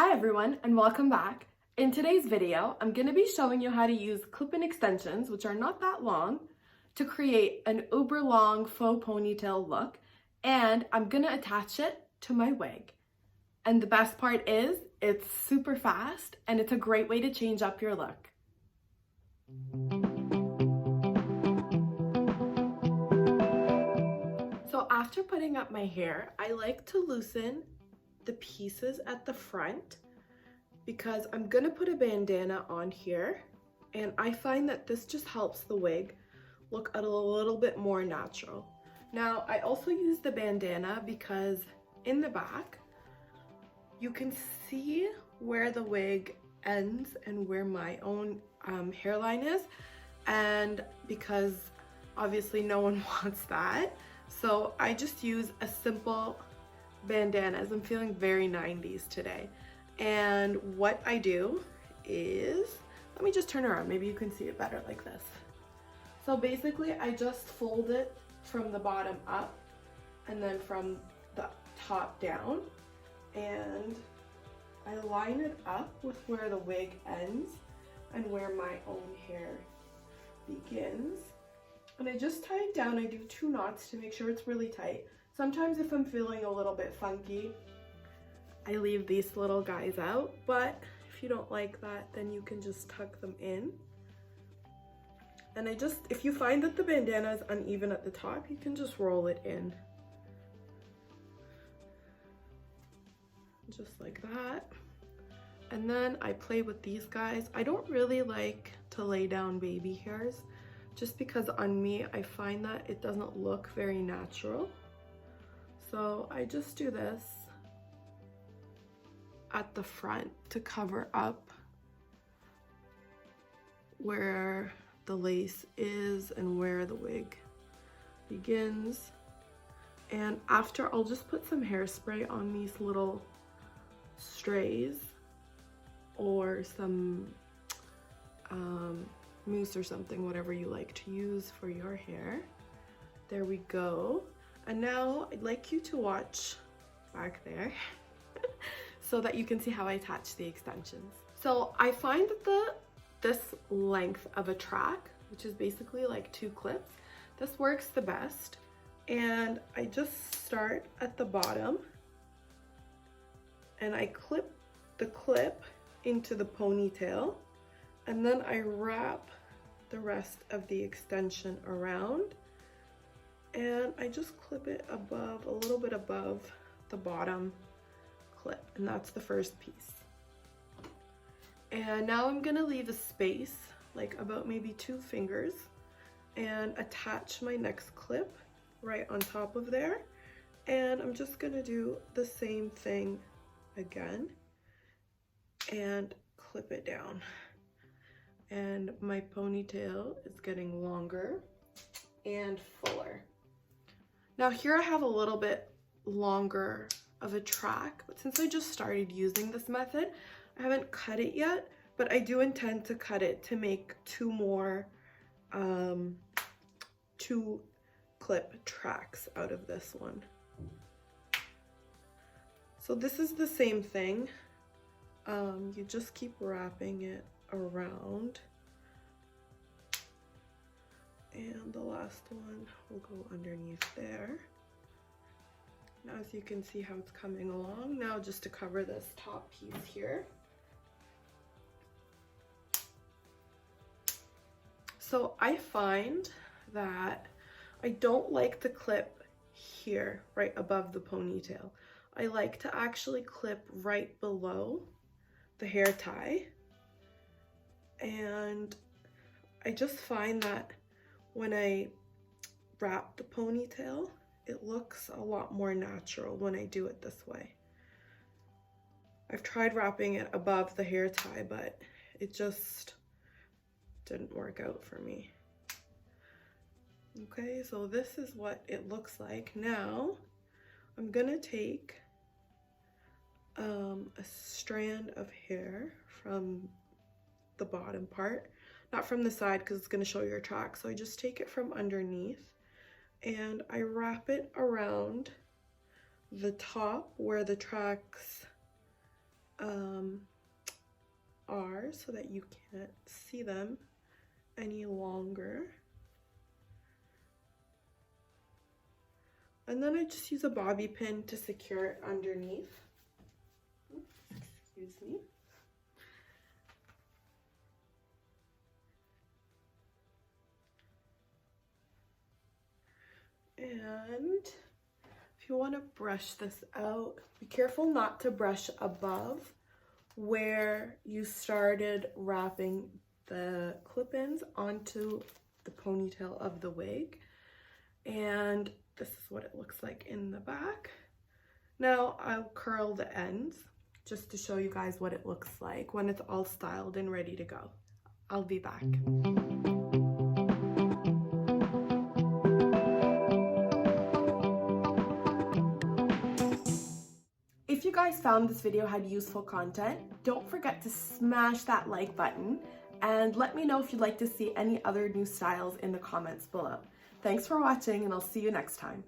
Hi everyone and welcome back. In today's video, I'm going to be showing you how to use clip-in extensions, which are not that long, to create an uber long faux ponytail look, and I'm going to attach it to my wig. And the best part is it's super fast and it's a great way to change up your look. So after putting up my hair, I like to loosen the pieces at the front because I'm gonna put a bandana on here, and I find that this just helps the wig look a little bit more natural. Now, I also use the bandana because in the back, you can see where the wig ends and where my own hairline is, and because obviously no one wants that, so I just use a simple bandana as I'm feeling very 90s today. And what I do is, let me just turn around, maybe you can see it better like this. So basically I just fold it from the bottom up and then from the top down, and I line it up with where the wig ends and where my own hair begins. And I just tie it down. I do 2 knots to make sure it's really tight. Sometimes if I'm feeling a little bit funky, I leave these little guys out, but if you don't like that, then you can just tuck them in. And if you find that the bandana is uneven at the top, you can just roll it in. Just like that. And then I play with these guys. I don't really like to lay down baby hairs, just because on me, I find that it doesn't look very natural. So I just do this at the front to cover up where the lace is and where the wig begins. And after, I'll just put some hairspray on these little strays or some mousse or something, whatever you like to use for your hair. There we go. And now I'd like you to watch back there so that you can see how I attach the extensions. So I find that this length of a track, which is basically like 2 clips, this works the best. And I just start at the bottom and I clip the clip into the ponytail, and then I wrap the rest of the extension around, and I just clip it above, a little bit above the bottom clip, and that's the first piece. And now I'm gonna leave a space, like about maybe 2 fingers, and attach my next clip right on top of there. And I'm just gonna do the same thing again and clip it down. And my ponytail is getting longer and fuller. Now here I have a little bit longer of a track, but since I just started using this method, I haven't cut it yet, but I do intend to cut it to make 2 more 2 clip tracks out of this one. So this is the same thing. You just keep wrapping it around, and the last one will go underneath there. Now, as you can see how it's coming along. Now just to cover this top piece here. So I find that I don't like the clip here right above the ponytail. I like to actually clip right below the hair tie, and I just find that when I wrap the ponytail, it looks a lot more natural when I do it this way. I've tried wrapping it above the hair tie, but it just didn't work out for me. Okay, so this is what it looks like. Now I'm gonna take a strand of hair from the bottom part, not from the side because it's going to show your track, so I just take it from underneath and I wrap it around the top where the tracks are so that you can't see them any longer. And then I just use a bobby pin to secure it underneath. Excuse me. And if you want to brush this out, be careful not to brush above where you started wrapping the clip-ins onto the ponytail of the wig. And this is what it looks like in the back. Now I'll curl the ends just to show you guys what it looks like when it's all styled and ready to go. I'll be back. If you guys found this video had useful content, don't forget to smash that like button and let me know if you'd like to see any other new styles in the comments below. Thanks for watching, and I'll see you next time.